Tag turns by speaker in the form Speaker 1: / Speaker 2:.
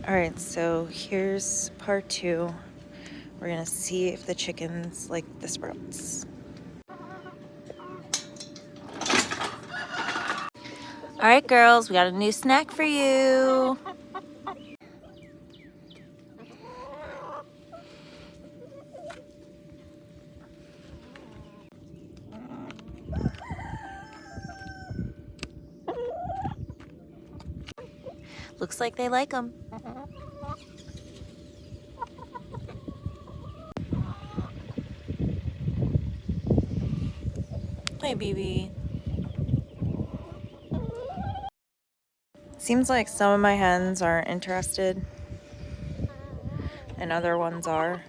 Speaker 1: All right, so here's part 2. We're gonna see if the chickens like the sprouts. All right, girls, we got a new snack for you. Looks like they like them. Hey, BB. Seems like some of my hens aren't interested and other ones are.